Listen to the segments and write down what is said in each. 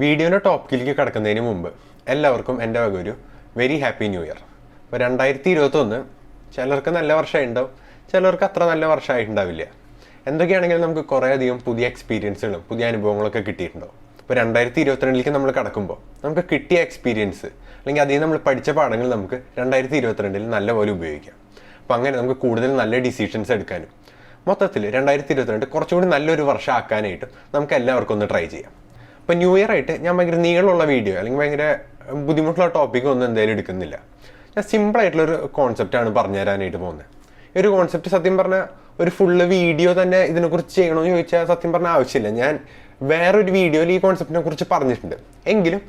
വീഡിയോയുടെ ടോപ്പിക്കിലേക്ക് കടക്കുന്നതിന് മുമ്പ് എല്ലാവർക്കും എൻ്റെ വക ഒരു വെരി ഹാപ്പി ന്യൂ ഇയർ. ഇപ്പോൾ 2021 ചിലർക്ക് നല്ല വർഷമായിട്ടുണ്ടാവും, ചിലർക്ക് അത്ര നല്ല വർഷമായിട്ടുണ്ടാവില്ല. എന്തൊക്കെയാണെങ്കിലും നമുക്ക് കുറേയധികം പുതിയ എക്സ്പീരിയൻസുകളും പുതിയ അനുഭവങ്ങളൊക്കെ കിട്ടിയിട്ടുണ്ടാവും. ഇപ്പോൾ 2022 നമ്മൾ കടക്കുമ്പോൾ നമുക്ക് കിട്ടിയ എക്സ്പീരിയൻസ് അല്ലെങ്കിൽ അതിൽ നമ്മൾ പഠിച്ച പാഠങ്ങൾ നമുക്ക് 2022 നല്ലപോലെ ഉപയോഗിക്കാം. അപ്പോൾ അങ്ങനെ നമുക്ക് കൂടുതൽ നല്ല ഡിസിഷൻസ് എടുക്കാനും മൊത്തത്തിൽ 2022 കുറച്ചുകൂടി നല്ലൊരു വർഷം ആക്കാനായിട്ടും നമുക്ക് എല്ലാവർക്കും ഒന്ന് ട്രൈ ചെയ്യാം. അപ്പോൾ ന്യൂ ഇയർ ആയിട്ട് ഞാൻ ഭയങ്കര നീളമുള്ള വീഡിയോ അല്ലെങ്കിൽ ഭയങ്കര ബുദ്ധിമുട്ടുള്ള ടോപ്പിക്കൊന്നും എന്തായാലും എടുക്കുന്നില്ല. ഞാൻ സിമ്പിളായിട്ടുള്ളൊരു കോൺസെപ്റ്റാണ് പറഞ്ഞു തരാനായിട്ട് പോകുന്നത്. ഈ ഒരു കോൺസെപ്റ്റ് സത്യം പറഞ്ഞാൽ ഒരു ഫുള്ള് വീഡിയോ തന്നെ ഇതിനെക്കുറിച്ച് ചെയ്യണമെന്ന് ചോദിച്ചാൽ സത്യം പറഞ്ഞാൽ ആവശ്യമില്ല. ഞാൻ വേറൊരു വീഡിയോയിൽ ഈ കോൺസെപ്റ്റിനെ കുറിച്ച് പറഞ്ഞിട്ടുണ്ട്. എങ്കിലും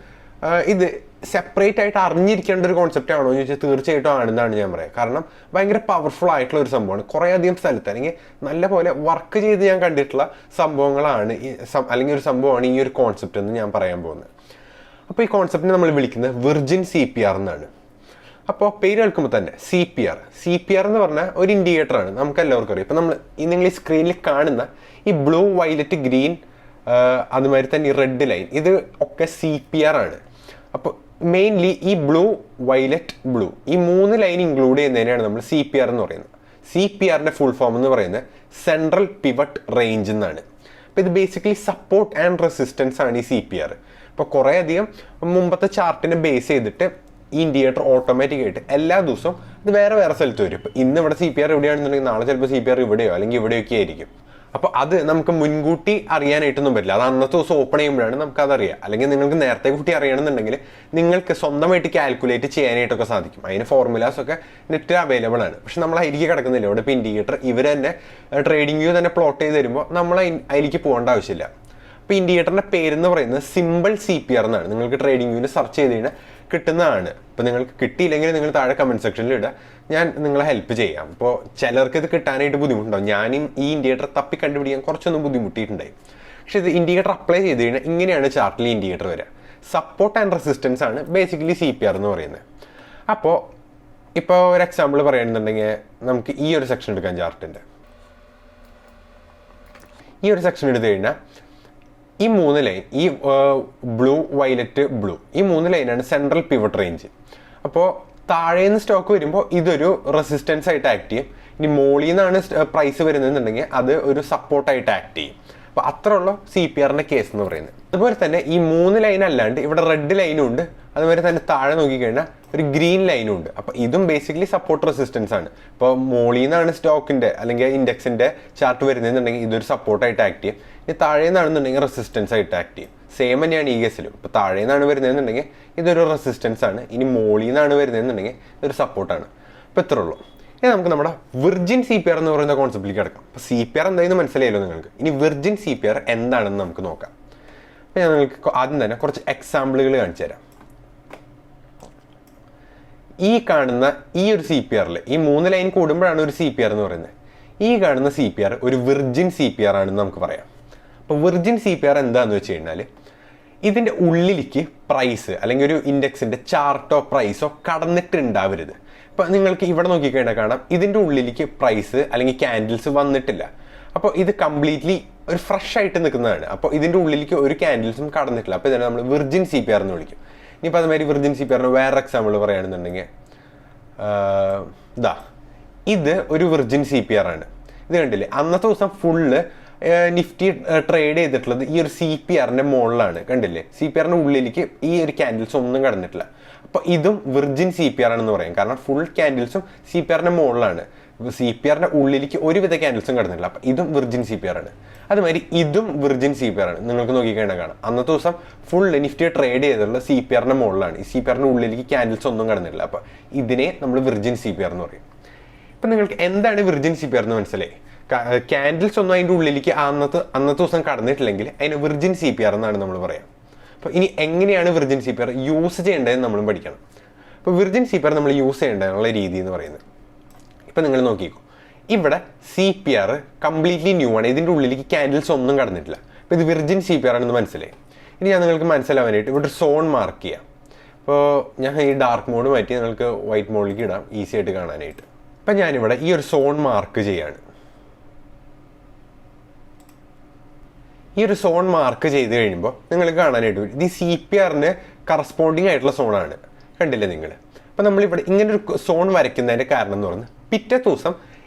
ഇത് സെപ്പറേറ്റ് ആയിട്ട് അറിഞ്ഞിരിക്കേണ്ട ഒരു കോൺസെപ്റ്റ് ആണോ എന്ന് ചോദിച്ചാൽ തീർച്ചയായിട്ടും ആണെന്നാണ് ഞാൻ പറയുക. കാരണം ഭയങ്കര പവർഫുൾ ആയിട്ടുള്ള ഒരു സംഭവമാണ്. കുറേയധികം സ്ഥലത്ത് അല്ലെങ്കിൽ നല്ല പോലെ വർക്ക് ചെയ്ത് ഞാൻ കണ്ടിട്ടുള്ള സംഭവങ്ങളാണ് അല്ലെങ്കിൽ ഒരു സംഭവമാണ് ഈ ഒരു കോൺസെപ്റ്റ് എന്ന് ഞാൻ പറയാൻ പോകുന്നത്. അപ്പോൾ ഈ കോൺസെപ്റ്റിനെ നമ്മൾ വിളിക്കുന്നത് വിർജിൻ CPR എന്നാണ്. അപ്പോൾ പേര് കേൾക്കുമ്പോൾ തന്നെ CPR എന്ന് പറഞ്ഞാൽ ഒരു ഇൻഡിക്കേറ്റർ ആണ്, നമുക്ക് എല്ലാവർക്കും അറിയാം. ഇപ്പോൾ നിങ്ങൾ ഈ സ്ക്രീനിൽ കാണുന്ന ഈ ബ്ലൂ, വയലറ്റ്, ഗ്രീൻ, അതുമാതിരി തന്നെ ഈ റെഡ് ലൈൻ, ഇത് ഒക്കെ CPR ആണ്. അപ്പോൾ മെയിൻലി ഈ ബ്ലൂ, വയലറ്റ്, ബ്ലൂ ഈ 3 ലൈൻ ഇൻക്ലൂഡ് ചെയ്യുന്നതിനാണ് നമ്മൾ CPR എന്ന് പറയുന്നത്. CPRന്റെ ഫുൾ ഫോം എന്ന് പറയുന്നത് സെൻട്രൽ പിവട്ട് റേഞ്ച് എന്നാണ്. അപ്പോൾ ഇത് ബേസിക്കലി സപ്പോർട്ട് ആൻഡ് റെസിസ്റ്റൻസ് ആണ് ഈ CPR. അപ്പോൾ കുറേയധികം മുമ്പത്തെ ചാർട്ടിനെ ബേസ് ചെയ്തിട്ട് ഈ ഇൻഡിക്കേറ്റർ ഓട്ടോമാറ്റിക്കായിട്ട് എല്ലാ ദിവസവും ഇത് വേറെ വേറെ സ്ഥലത്ത് വരും. ഇപ്പോൾ ഇന്ന് ഇവിടെ CPR എവിടെയാണെന്നുണ്ടെങ്കിൽ നാളെ ചിലപ്പോൾ CPR ഇവിടെയോ അല്ലെങ്കിൽ ഇവിടെയൊക്കെ ആയിരിക്കും. അപ്പോൾ അത് നമുക്ക് മുൻകൂട്ടി അറിയാനായിട്ടൊന്നും പറ്റില്ല. അത് അന്നത്തെ ദിവസം ഓപ്പൺ ചെയ്യുമ്പോഴാണ് നമുക്കതറിയാം. അല്ലെങ്കിൽ നിങ്ങൾക്ക് നേരത്തെ കൂട്ടി അറിയണമെന്നുണ്ടെങ്കിൽ നിങ്ങൾക്ക് സ്വന്തമായിട്ട് കാൽക്കുലേറ്റ് ചെയ്യാനായിട്ടൊക്കെ സാധിക്കും. അതിന് ഫോർമുലാസ് ഒക്കെ നെറ്റിൽ അവൈലബിൾ ആണ്. പക്ഷെ നമ്മൾ അതിലേക്ക് കിടക്കുന്നില്ല. ഇവിടെ ഇപ്പോൾ ഇൻഡിക്കേറ്റർ ഇവർ തന്നെ ട്രേഡിംഗ് വ്യൂ തന്നെ പ്ലോട്ട് ചെയ്ത് തരുമ്പോൾ നമ്മൾ അതിലേക്ക് പോകേണ്ട ആവശ്യമില്ല. അപ്പോൾ ഇൻഡിക്കേറ്ററിൻ്റെ പേരെന്ന് പറയുന്നത് സിമ്പിൾ CPR എന്നാണ്. നിങ്ങൾക്ക് ട്രേഡിംഗ് വ്യൂവിൽ സെർച്ച് ചെയ്ത് കഴിഞ്ഞാൽ കിട്ടുന്നതാണ്. ഇപ്പോൾ നിങ്ങൾക്ക് കിട്ടിയില്ലെങ്കിൽ നിങ്ങൾ താഴെ കമൻറ്റ് സെക്ഷനിൽ ഇടുക, ഞാൻ നിങ്ങളെ ഹെൽപ്പ് ചെയ്യാം. ഇപ്പോൾ ചിലർക്ക് ഇത് കിട്ടാനായിട്ട് ബുദ്ധിമുട്ടുണ്ടാവും. ഞാനും ഈ ഇൻഡിക്കേറ്റർ തപ്പി കണ്ടുപിടിക്കാൻ കുറച്ചൊന്നും ബുദ്ധിമുട്ടിയിട്ടുണ്ടായി. പക്ഷേ ഇത് ഇൻഡിക്കേറ്റർ അപ്ലൈ ചെയ്ത് കഴിഞ്ഞാൽ ഇങ്ങനെയാണ് ചാർട്ടിൽ ഇൻഡിക്കേറ്റർ വരിക. സപ്പോർട്ട് ആൻഡ് റെസിസ്റ്റൻസ് ആണ് ബേസിക്കലി CPR എന്ന് പറയുന്നത്. അപ്പോൾ ഇപ്പോൾ ഒരു എക്സാമ്പിൾ പറയുകയാണെന്നുണ്ടെങ്കിൽ നമുക്ക് ഈ ഒരു സെക്ഷൻ എടുക്കാം. ചാർട്ടിൻ്റെ ഈ ഒരു സെക്ഷൻ എടുത്തു കഴിഞ്ഞാൽ ഈ 3 ലൈൻ, ഈ ബ്ലൂ, വയലറ്റ്, ബ്ലൂ ഈ 3 ലൈനാണ് സെൻട്രൽ പിവട്ട് റേഞ്ച്. അപ്പോൾ താഴേന്ന് സ്റ്റോക്ക് വരുമ്പോൾ ഇതൊരു റെസിസ്റ്റൻസ് ആയിട്ട് ആക്ട് ചെയ്യും. ഇനി മോളിൽ നിന്നാണ് പ്രൈസ് വരുന്നതെന്നുണ്ടെങ്കിൽ അത് ഒരു സപ്പോർട്ടായിട്ട് ആക്ട് ചെയ്യും. അപ്പോൾ അത്രയുള്ള CPRന്റെ കേസ് എന്ന് പറയുന്നത്. അതുപോലെ തന്നെ ഈ 3 ലൈൻ അല്ലാണ്ട് ഇവിടെ റെഡ് ലൈനും ഉണ്ട്. അതുപോലെ തന്നെ താഴെ നോക്കിക്കഴിഞ്ഞാൽ ഒരു ഗ്രീൻ ലൈനും ഉണ്ട്. അപ്പോൾ ഇതും ബേസിക്കലി സപ്പോർട്ട് റെസിസ്റ്റൻസ് ആണ്. ഇപ്പോൾ മോളിൽ നിന്നാണ് സ്റ്റോക്കിൻ്റെ അല്ലെങ്കിൽ ഇൻഡെക്സിൻ്റെ ചാർട്ട് വരുന്നതെന്നുണ്ടെങ്കിൽ ഇതൊരു സപ്പോർട്ടായിട്ട് ആക്ട് ചെയ്യും. ഇനി താഴെ നിന്നാണെന്നുണ്ടെങ്കിൽ റെസിസ്റ്റൻസ് ആയിട്ട് ആക്ട് ചെയ്യും. സെയിം തന്നെയാണ് ഈ കേസിലും. ഇപ്പോൾ താഴെ നിന്നാണ് വരുന്നതെന്നുണ്ടെങ്കിൽ ഇതൊരു റെസിസ്റ്റൻസ് ആണ്. ഇനി മോളിൽ നിന്നാണ് വരുന്നതെന്നുണ്ടെങ്കിൽ ഇതൊരു സപ്പോർട്ടാണ്. അപ്പോൾ ഇത്രേ ഉള്ളൂ. ഇനി നമുക്ക് നമ്മുടെ വിർജിൻ CPR എന്ന് പറയുന്ന കോൺസെപ്റ്റിലേക്ക് കിടക്കാം. അപ്പോൾ CPR എന്താണെന്ന് മനസ്സിലായല്ലോ നിങ്ങൾക്ക്. ഇനി വിർജിൻ CPR എന്താണെന്ന് നമുക്ക് നോക്കാം. അപ്പോൾ ഞാൻ നിങ്ങൾക്ക് ആദ്യം തന്നെ കുറച്ച് എക്സാമ്പിളുകൾ കാണിച്ചു തരാം. ഈ കാണുന്ന ഈ ഒരു CPRൽ ഈ 3 ലൈൻ കൂടുമ്പോഴാണ് ഒരു CPR എന്ന് പറയുന്നത്. ഈ കാണുന്ന CPR ഒരു വിർജിൻ CPR ആണെന്ന് നമുക്ക് പറയാം. അപ്പോൾ വിർജിൻ CPR എന്താണെന്ന് വെച്ച് കഴിഞ്ഞാൽ ഇതിൻ്റെ ഉള്ളിലേക്ക് പ്രൈസ് അല്ലെങ്കിൽ ഒരു ഇൻഡെക്സിൻ്റെ ചാർട്ടോ പ്രൈസോ കടന്നിട്ടുണ്ടാവരുത്. ഇപ്പോൾ നിങ്ങൾക്ക് ഇവിടെ നോക്കിക്കഴിഞ്ഞാൽ കാണാം ഇതിൻ്റെ ഉള്ളിലേക്ക് പ്രൈസ് അല്ലെങ്കിൽ ക്യാൻഡിൽസ് വന്നിട്ടില്ല. അപ്പോൾ ഇത് കംപ്ലീറ്റ്ലി ഒരു ഫ്രഷ് ആയിട്ട് നിൽക്കുന്നതാണ്. അപ്പോൾ ഇതിൻ്റെ ഉള്ളിലേക്ക് ഒരു ക്യാൻഡിൽസും കടന്നിട്ടില്ല. അപ്പോൾ ഇതിനെ നമ്മൾ വിർജിൻ CPR എന്ന് വിളിക്കും. ഇനിയിപ്പോൾ അതുമാതിരി വിർജിൻ CPRന് വേറെ എക്സാമ്പിൾ പറയുകയാണെന്നുണ്ടെങ്കിൽ ഇത് ഒരു വിർജിൻ CPR ആണ്. ഇത് കണ്ടില്ലേ, അന്നത്തെ ദിവസം ഫുള്ള് നിഫ്റ്റി ട്രേഡ് ചെയ്തിട്ടുള്ളത് ഈ ഒരു CPRന്റെ മുകളിലാണ്. കണ്ടില്ലേ, CPRന്റെ ഉള്ളിലേക്ക് ഈ ഒരു ക്യാൻഡിൽസ് ഒന്നും കടന്നിട്ടില്ല. അപ്പോൾ ഇതും വിർജിൻ CPR ആണെന്ന് പറയും. കാരണം ഫുൾ ക്യാൻഡിൽസും CPRന്റെ മുകളിലാണ്. CPRന്റെ ഉള്ളിലേക്ക് ഒരുവിധ ക്യാൻഡിൽസും കടന്നിട്ടില്ല. അപ്പോൾ ഇതും വിർജിൻ CPR ആണ്. അതുമാതിരി ഇതും വിർജിൻ CPR ആണ്. നിങ്ങൾക്ക് നോക്കിക്കഴിഞ്ഞാൽ കാണാം അന്നത്തെ ദിവസം ഫുൾ നിഫ്റ്റി ട്രേഡ് ചെയ്തിട്ടുള്ളത് CPRന്റെ മുകളിലാണ്. ഈ CPRന്റെ ഉള്ളിലേക്ക് ക്യാൻഡിൽസ് ഒന്നും കടന്നിട്ടില്ല. അപ്പോൾ ഇതിനെ നമ്മൾ വിർജിൻ CPR എന്ന് പറയും. ഇപ്പം നിങ്ങൾക്ക് എന്താണ് വിർജിൻ CPR എന്ന് മനസ്സിലായി. ക്യാൻഡിൽസ് ഒന്നും അതിൻ്റെ ഉള്ളിലേക്ക് അന്നത്തെ ദിവസം കടന്നിട്ടില്ലെങ്കിൽ അതിന് വിർജിൻ CPR എന്നാണ് നമ്മൾ പറയാം. അപ്പോൾ ഇനി എങ്ങനെയാണ് വിർജിൻ CPR യൂസ് ചെയ്യേണ്ടതെന്ന് നമ്മളും പഠിക്കണം. അപ്പോൾ വിർജിൻ CPR നമ്മൾ യൂസ് ചെയ്യേണ്ടതിനുള്ള രീതി എന്ന് പറയുന്നത്, ഇപ്പം നിങ്ങൾ നോക്കിക്കോ, ഇവിടെ CPR കംപ്ലീറ്റ്ലി ന്യൂ ആണ്. ഇതിൻ്റെ ഉള്ളിലേക്ക് ക്യാൻഡിൽസ് ഒന്നും കടന്നിട്ടില്ല. അപ്പോൾ ഇത് വിർജിൻ CPR ആണെന്ന് മനസ്സിലായി. ഇനി ഞാൻ നിങ്ങൾക്ക് മനസ്സിലാവാനായിട്ട് ഇവിടെ ഒരു സോൺ മാർക്ക് ചെയ്യാം. അപ്പോൾ ഞാൻ ഈ ഡാർക്ക് മോഡ് മാറ്റി നിങ്ങൾക്ക് വൈറ്റ് മോഡിലേക്ക് ഇടാം ഈസി ആയിട്ട് കാണാനായിട്ട്. അപ്പം ഞാനിവിടെ ഈ ഒരു സോൺ മാർക്ക് ചെയ്യാണ്. ഈ ഒരു സോൺ മാർക്ക് ചെയ്ത് കഴിയുമ്പോൾ നിങ്ങൾക്ക് കാണാനായിട്ട് വരും ഇത് CPRന് കറസ്പോണ്ടിങ് ആയിട്ടുള്ള സോണാണ്. കണ്ടില്ലേ നിങ്ങൾ? അപ്പം നമ്മളിവിടെ ഇങ്ങനൊരു സോൺ വരയ്ക്കുന്നതിൻ്റെ കാരണം എന്ന് പറഞ്ഞാൽ പിറ്റേ ദിവസം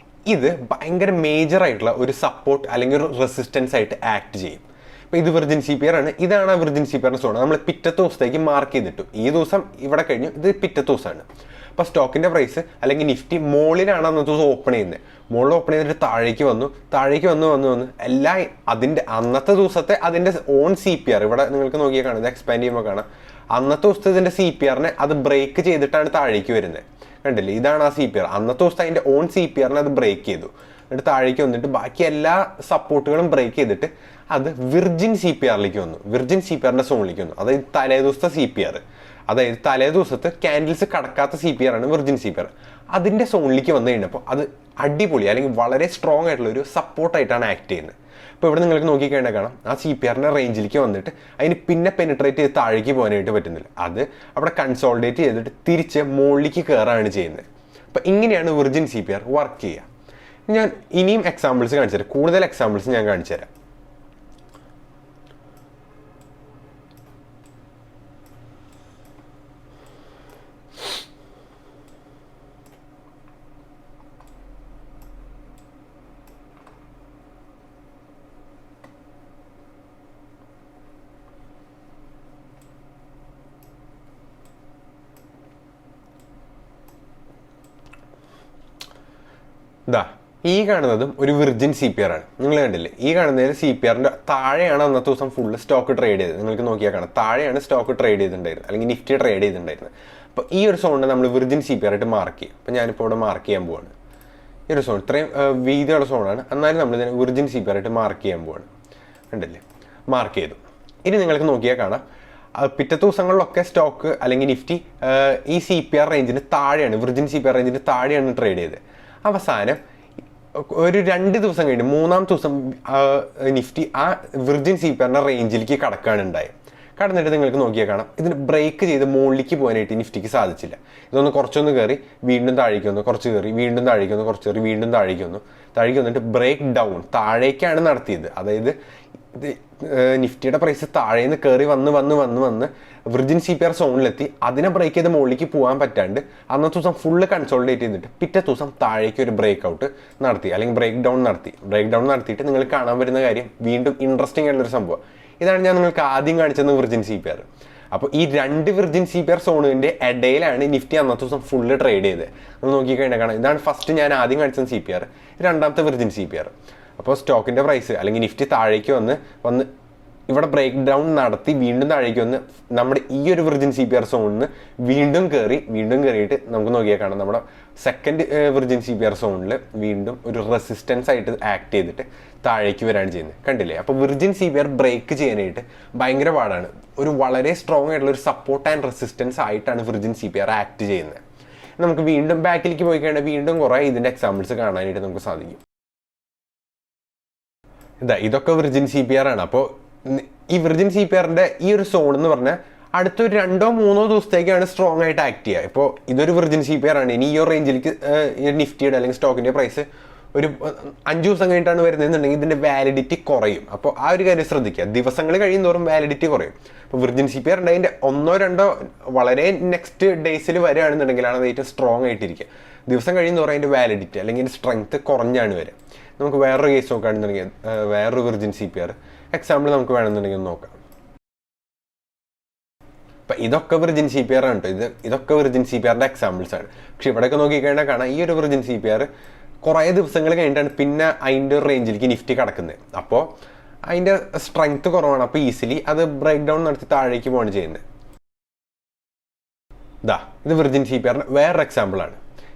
ഇത് ഭയങ്കര മേജർ ആയിട്ടുള്ള ഒരു സപ്പോർട്ട് അല്ലെങ്കിൽ ഒരു റെസിസ്റ്റൻസ് ആയിട്ട് ആക്ട് ചെയ്യും. അപ്പോൾ ഇത് വിർജിൻ CPR ആണ്. ഇതാണ് ആ വിർജിൻ CPRന്റെ സോൺ. നമ്മൾ പിറ്റത്തെ ദിവസത്തേക്ക് മാർക്ക് ചെയ്തിട്ടു. ഈ ദിവസം ഇവിടെ കഴിഞ്ഞു, ഇത് പിറ്റത്തെ ദിവസമാണ്. അപ്പോൾ സ്റ്റോക്കിൻ്റെ പ്രൈസ് അല്ലെങ്കിൽ നിഫ്റ്റി മുകളിലാണ് അന്നത്തെ ദിവസം ഓപ്പൺ ചെയ്യുന്നത്. മുകളിൽ ഓപ്പൺ ചെയ്തിട്ട് താഴേക്ക് വന്ന് എല്ലാം അതിൻ്റെ അന്നത്തെ ദിവസത്തെ അതിൻ്റെ ഓൺ CPR ഇവിടെ നിങ്ങൾക്ക് നോക്കിയാൽ കാണാം, ഇത് എക്സ്പാൻഡ് ചെയ്യുമ്പോൾ കാണാം. അന്നത്തെ ദിവസത്തെ ഇതിൻ്റെ CPRനെ അത് ബ്രേക്ക് ചെയ്തിട്ടാണ് താഴേക്ക് വരുന്നത്. കണ്ടില്ലേ? ഇതാണ് ആ CPR. അന്നത്തെ ദിവസത്തെ അതിൻ്റെ ഓൺ CPRനെ അത് ബ്രേക്ക് ചെയ്തു, എന്നിട്ട് താഴേക്ക് വന്നിട്ട് ബാക്കി എല്ലാ സപ്പോർട്ടുകളും ബ്രേക്ക് ചെയ്തിട്ട് അത് വിർജിൻ CPRലേക്ക് വന്നു. വിർജിൻ CPRന്റെ സോണിലേക്ക് വന്നു. അതായത് തലേ ദിവസത്തെ CPR, അതായത് തലേ ദിവസത്തെ ക്യാൻഡിൽസ് കടക്കാത്ത CPR ആണ് വിർജിൻ CPR. അതിൻ്റെ സോണിലേക്ക് വന്നു കഴിഞ്ഞപ്പോൾ അത് അടിപൊളി അല്ലെങ്കിൽ വളരെ സ്ട്രോങ് ആയിട്ടുള്ള ഒരു സപ്പോർട്ടായിട്ടാണ് ആക്ട് ചെയ്യുന്നത്. അപ്പോൾ ഇവിടെ നിങ്ങൾക്ക് നോക്കിക്കഴിഞ്ഞാൽ കാണാം ആ CPRന്റെ റേഞ്ചിലേക്ക് വന്നിട്ട് അതിന് പിന്നെ പെനിട്രേറ്റ് ചെയ്ത് താഴേക്ക് പോകാനായിട്ട് പറ്റുന്നില്ല. അത് അവിടെ കൺസോൾഡേറ്റ് ചെയ്തിട്ട് തിരിച്ച് മുകളിലേക്ക് കയറാണ് ചെയ്യുന്നത്. അപ്പോൾ ഇങ്ങനെയാണ് വിർജിൻ CPR വർക്ക് ചെയ്യുക. ഞാൻ ഇനിയും എക്സാമ്പിൾസ് കാണിച്ചു തരാം, കൂടുതൽ എക്സാമ്പിൾസ് ഞാൻ കാണിച്ചു തരാം. ഇതാ ഈ കാണുന്നതും ഒരു വിർജിൻ CPR ആണ്. നിങ്ങൾ കണ്ടില്ലേ? ഈ കാണുന്നതിൽ CPRന്റെ താഴെയാണ് അന്നത്തെ ദിവസം ഫുള്ള് സ്റ്റോക്ക് ട്രേഡ് ചെയ്തത്. നിങ്ങൾക്ക് നോക്കിയാൽ കാണാം, താഴെയാണ് സ്റ്റോക്ക് ട്രേഡ് ചെയ്തിട്ടുണ്ടായിരുന്നത് അല്ലെങ്കിൽ നിഫ്റ്റി ട്രേഡ് ചെയ്തിട്ടുണ്ടായിരുന്നത്. അപ്പോൾ ഈ ഒരു സോണിനെ നമ്മൾ വിർജിൻ CPR ആയിട്ട് മാർക്ക് ചെയ്യും. അപ്പോൾ ഞാനിപ്പോൾ ഇവിടെ മാർക്ക് ചെയ്യാൻ പോവാണ്. ഈ ഒരു സോൺ ഇത്രയും വീതിയുള്ള സോണാണ്, എന്നാലും നമ്മളിതിനെ വിർജിൻ CPR ആയിട്ട് മാർക്ക് ചെയ്യാൻ പോവാണ്. കണ്ടില്ലേ? മാർക്ക് ചെയ്തു. ഇനി നിങ്ങൾക്ക് നോക്കിയാൽ കാണാം പിറ്റത്തെ ദിവസങ്ങളിലൊക്കെ സ്റ്റോക്ക് അല്ലെങ്കിൽ നിഫ്റ്റി ഈ CPR റേഞ്ചിന് താഴെയാണ്, വിർജിൻ CPR റേഞ്ചിന് താഴെയാണ് ട്രേഡ് ചെയ്തത്. അവസാനം ഒരു 2 ദിവസം കഴിഞ്ഞ് 3-ാമത്തെ ദിവസം നിഫ്റ്റി ആ വിർജിൻ CPRന്റെ റേഞ്ചിലേക്ക് കടക്കാണ് ഉണ്ടായത്. കടന്നിട്ട് നിങ്ങൾക്ക് നോക്കിയാൽ കാണാം ഇതിന് ബ്രേക്ക് ചെയ്ത് മുകളിലേക്ക് പോകാനായിട്ട് നിഫ്റ്റിക്ക് സാധിച്ചില്ല. ഇതൊന്ന് കുറച്ചൊന്ന് കയറി വീണ്ടും താഴേക്ക് വന്നു, കുറച്ച് കയറി വീണ്ടും താഴേക്ക് വന്നു, കുറച്ച് കയറി വീണ്ടും താഴേക്ക് വന്നിട്ട് ബ്രേക്ക് ഡൗൺ താഴേക്കാണ് നടത്തിയത്. അതായത് ഇത് നിഫ്റ്റിയുടെ പ്രൈസ് താഴേന്ന് കയറി വന്ന് വിർജിൻ CPR സോണിലെത്തി. അതിനെ ബ്രേക്ക് ചെയ്ത് മുകളിലേക്ക് പോകാൻ പറ്റാണ്ട് അന്നത്തെ ദിവസം ഫുള്ള് കൺസോൾഡേറ്റ് ചെയ്തിട്ട് പിറ്റേ ദിവസം താഴേക്ക് ഒരു ബ്രേക്ക് ഔട്ട് നടത്തി അല്ലെങ്കിൽ ബ്രേക്ക് ഡൗൺ നടത്തിയിട്ട് നിങ്ങൾ കാണാൻ വരുന്ന കാര്യം വീണ്ടും ഇൻട്രസ്റ്റിംഗ് ആയിട്ടുള്ളൊരു സംഭവം. ഇതാണ് ഞാൻ നിങ്ങൾക്ക് ആദ്യം കാണിച്ചത് വിർജിൻ CPR. അപ്പോൾ ഈ 2 വിർജിൻ CPR സോണിൻ്റെ ഇടയിലാണ് നിഫ്റ്റി അന്നത്തെ ദിവസം ഫുള്ള് ട്രേഡ് ചെയ്തത്. നമ്മൾ നോക്കിക്കഴിഞ്ഞാൽ കാണാം, ഇതാണ് ഫസ്റ്റ് ഞാൻ ആദ്യം കാണിച്ചത് CPR, രണ്ടാമത്തെ വിർജിൻ CPR. അപ്പോൾ സ്റ്റോക്കിൻ്റെ പ്രൈസ് അല്ലെങ്കിൽ നിഫ്റ്റി താഴേക്ക് വന്ന് ഇവിടെ ബ്രേക്ക് ഡൗൺ നടത്തി വീണ്ടും താഴേക്ക് വന്ന് നമ്മുടെ ഈ ഒരു വിർജിൻ CPR സോണിന് വീണ്ടും കയറിയിട്ട് നമുക്ക് നോക്കിയാൽ കാണാം നമ്മുടെ സെക്കൻഡ് വിർജിൻ CPR സോണിൽ വീണ്ടും ഒരു റെസിസ്റ്റൻസ് ആയിട്ട് ആക്ട് ചെയ്തിട്ട് താഴേക്ക് വരാണ് ചെയ്യുന്നത്. കണ്ടില്ലേ? അപ്പോൾ വിർജിൻ CPR ബ്രേക്ക് ചെയ്യാനായിട്ട് ഭയങ്കര പാടാണ്. ഒരു വളരെ സ്ട്രോങ് ആയിട്ടുള്ള ഒരു സപ്പോർട്ട് ആൻഡ് റെസിസ്റ്റൻസ് ആയിട്ടാണ് വിർജിൻ CPR ആക്ട് ചെയ്യുന്നത്. നമുക്ക് വീണ്ടും ബാക്കിലേക്ക് പോയി കഴിഞ്ഞാൽ വീണ്ടും കുറേ ഇതിൻ്റെ എക്സാമ്പിൾസ് കാണാനായിട്ട് നമുക്ക് സാധിക്കും. ഇതൊക്കെ വിർജിൻ CPR ആണ്. അപ്പോൾ ഈ വിർജിൻ CPRന്റെ ഈ ഒരു സോൺ എന്ന് പറഞ്ഞാൽ അടുത്തൊരു 2-3 ദിവസത്തേക്കാണ് സ്ട്രോങ് ആയിട്ട് ആക്ട് ചെയ്യുക. ഇപ്പോൾ ഇതൊരു വിർജിൻ CPR ആണ്. ഇനി ഈ ഒരു റേഞ്ചിലേക്ക് നിഫ്റ്റിയുടെ അല്ലെങ്കിൽ സ്റ്റോക്കിൻ്റെ പ്രൈസ് ഒരു 5 ദിവസം കഴിഞ്ഞിട്ടാണ് വരുന്നതെന്നുണ്ടെങ്കിൽ ഇതിൻ്റെ വാലിഡിറ്റി കുറയും. അപ്പോൾ ആ ഒരു കാര്യം ശ്രദ്ധിക്കുക. ദിവസങ്ങൾ കഴിയുന്നതോറും വാലിഡിറ്റി കുറയും. അപ്പോൾ വിർജിൻ CPR ഉണ്ട് അതിൻ്റെ 1-2 വളരെ നെക്സ്റ്റ് ഡേയ്സിൽ വരികയാണെന്നുണ്ടെങ്കിലാണ് അത് ഏറ്റവും സ്ട്രോങ് ആയിട്ടിരിക്കുക. ദിവസം കഴിയുന്നതോറും അതിൻ്റെ വാലിഡിറ്റി അല്ലെങ്കിൽ സ്ട്രെങ്ത് കുറഞ്ഞാണ് വരിക. നമുക്ക് വേറൊരു കേസ് നോക്കുകയാണെന്നുണ്ടെങ്കിൽ വേറൊരു വിർജിൻ CPR എക്സാമ്പിൾ നമുക്ക് വേണമെന്നുണ്ടെങ്കിൽ നോക്കാം. അപ്പം ഇതൊക്കെ വിർജിൻ CPR ആണ് കേട്ടോ. ഇതൊക്കെ വിർജിൻ CPRന്റെ എക്സാമ്പിൾസ് ആണ്. പക്ഷെ ഇവിടെയൊക്കെ നോക്കിക്കഴിഞ്ഞാൽ കാണാം ഈ ഒരു വിർജിൻ CPR കുറേ ദിവസങ്ങൾ കഴിഞ്ഞിട്ടാണ് പിന്നെ അതിൻ്റെ റേഞ്ചിലേക്ക് നിഫ്റ്റി കിടക്കുന്നത്. അപ്പോൾ അതിൻ്റെ സ്ട്രെങ്ത് കുറവാണ്. അപ്പോൾ ഈസിലി അത് ബ്രേക്ക് ഡൗൺ നടത്തി താഴേക്ക് പോവാണ് ചെയ്യുന്നത്. ഇത് വിർജിൻ CPRന്റെ വേറൊരു എക്സാമ്പിളാണ്.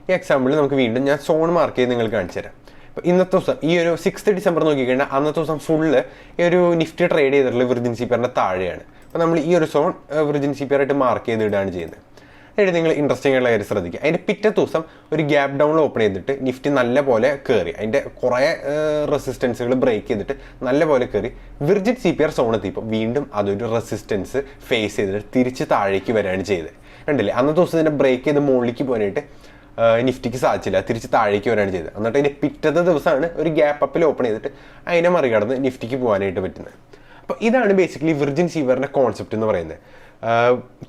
ഈ എക്സാമ്പിൾ നമുക്ക് വീണ്ടും ഞാൻ സോൺ മാർക്ക് ചെയ്ത് നിങ്ങൾക്ക് കാണിച്ചു തരാം. അപ്പോൾ ഇന്നത്തെ ദിവസം ഈ ഒരു 6th ഡിസംബർ നോക്കിക്കഴിഞ്ഞാൽ അന്നത്തെ ദിവസം ഫുള്ള് ഈ ഒരു നിഫ്റ്റി ട്രേഡ് ചെയ്തിട്ടുള്ള വിർജിൻ CPRന്റെ താഴെയാണ്. അപ്പോൾ നമ്മൾ ഈ ഒരു സോൺ വിർജിൻ CPR ആയിട്ട് മാർക്ക് ചെയ്തിടുകയാണ് ചെയ്യുന്നത്. എന്നിട്ട് നിങ്ങൾ ഇൻട്രസ്റ്റിംഗ് ആയിട്ടുള്ള കാര്യം ശ്രദ്ധിക്കുക. അതിൻ്റെ പിറ്റേ ദിവസം ഒരു ഗ്യാപ്പ് ഡൗണിൽ ഓപ്പൺ ചെയ്തിട്ട് നിഫ്റ്റി നല്ല പോലെ കയറി അതിൻ്റെ കുറേ റെസിസ്റ്റൻസുകൾ ബ്രേക്ക് ചെയ്തിട്ട് നല്ല പോലെ കയറി വിർജിൻ CPR സോൺ എത്തിയപ്പോൾ വീണ്ടും അതൊരു റെസിസ്റ്റൻസ് ഫേസ് ചെയ്തിട്ട് തിരിച്ച് താഴേക്ക് വരികയാണ് ചെയ്തത്. കണ്ടില്ലേ? അന്നത്തെ ദിവസം ഇതിനെ ബ്രേക്ക് ചെയ്ത് മുകളിലേക്ക് പോകാനായിട്ട് നിഫ്റ്റിക്ക് സാധിച്ചില്ല, തിരിച്ച് താഴേക്ക് വരാണ് ചെയ്തത്. എന്നിട്ട് അതിൻ്റെ പിറ്റത്തെ ദിവസമാണ് ഒരു ഗ്യാപ്പ് അപ്പിൽ ഓപ്പൺ ചെയ്തിട്ട് അതിനെ മറികടന്ന് നിഫ്റ്റിക്ക് പോകാനായിട്ട് പറ്റുന്നത്. അപ്പോൾ ഇതാണ് ബേസിക്കലി വിർജിൻ CPRന്റെ കോൺസെപ്റ്റ് എന്ന് പറയുന്നത്.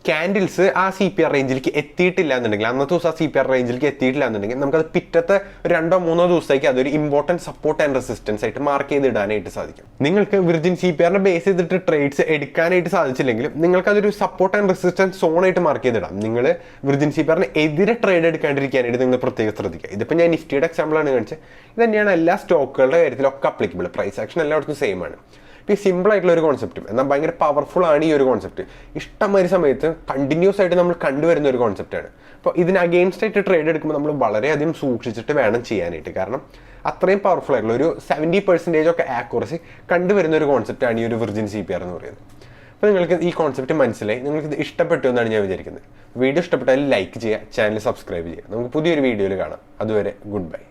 ക്യാൻഡിൽസ് ആ CPR റേഞ്ചിലേക്ക് എത്തിയിട്ടില്ല എന്നുണ്ടെങ്കിൽ, അന്നത്തെ ദിവസം ആ CPR റേഞ്ചിലേക്ക് എത്തിയിട്ടില്ല എന്നുണ്ടെങ്കിൽ നമുക്കത് പിറ്റത്തെ 2-3 ദിവസത്തേക്ക് അതൊരു ഇമ്പോർട്ടൻറ്റ് സപ്പോർട്ട് ആൻഡ് റെസിസ്റ്റൻസ് ആയിട്ട് മാർക്ക് ചെയ്തിടാനായിട്ട് സാധിക്കും. നിങ്ങൾക്ക് വിർജിൻ CPRനെ ബേസ് ചെയ്തിട്ട് ട്രേഡ്സ് എടുക്കാനായിട്ട് സാധിച്ചില്ലെങ്കിലും നിങ്ങൾക്കതൊരു സപ്പോർട്ട് ആൻഡ് റെസിസ്റ്റൻസ് സോണായിട്ട് മാർക്ക് ചെയ്തിടാം. നിങ്ങൾ വിർജിൻ CPRന് എതിരെ ട്രേഡ് എടുക്കാണ്ടിരിക്കാനായിട്ട് നിങ്ങൾ പ്രത്യേകം ശ്രദ്ധിക്കുക. ഇതിപ്പോൾ ഞാൻ നിഫ്റ്റിയുടെ എക്സാമ്പിളാണ് കാണിച്ചത്. ഇത് തന്നെയാണ് എല്ലാ സ്റ്റോക്കുകളുടെ കാര്യത്തിലൊക്കെ അപ്ലിക്കബിൾ. പ്രൈസ് ആക്ഷൻ എല്ലായിടത്തും സെയിം ആണ്. ഇപ്പോൾ ഈ സിമ്പിൾ ആയിട്ടുള്ള ഒരു കോൺസെപ്റ്റും എന്നാൽ ഭയങ്കര പവർഫുൾ ആണ് ഈ ഒരു കോൺസെപ്റ്റ്. ഇഷ്ടംമാതിരി സമയത്ത് കണ്ടിന്യൂസ് ആയിട്ട് നമ്മൾ കണ്ടുവരുന്ന ഒരു കോൺസെപ്റ്റാണ്. അപ്പോൾ ഇതിന് അഗെയിൻസ്റ്റ് ആയിട്ട് ട്രേഡ് എടുക്കുമ്പോൾ നമ്മൾ വളരെയധികം സൂക്ഷിച്ചിട്ട് വേണം ചെയ്യാനായിട്ട്. കാരണം അത്രയും പവർഫുൾ ആയിട്ടുള്ള ഒരു 70% ഒക്കെ ആക്യുറസി കണ്ടുവരുന്ന ഒരു കോൺസെപ്റ്റാണ് ഈ ഒരു വിർജിൻ CPR എന്ന് പറയുന്നത്. അപ്പോൾ നിങ്ങൾക്ക് ഈ കോൺസെപ്റ്റ് മനസ്സിലായി, നിങ്ങൾക്ക് ഇത് ഇഷ്ടപ്പെട്ടു എന്നാണ് ഞാൻ വിചാരിക്കുന്നത്. വീഡിയോ ഇഷ്ടപ്പെട്ടാൽ ലൈക്ക് ചെയ്യുക, ചാനൽ സബ്സ്ക്രൈബ് ചെയ്യുക. നമുക്ക് പുതിയൊരു വീഡിയോയിൽ കാണാം. അതുവരെ ഗുഡ് ബൈ.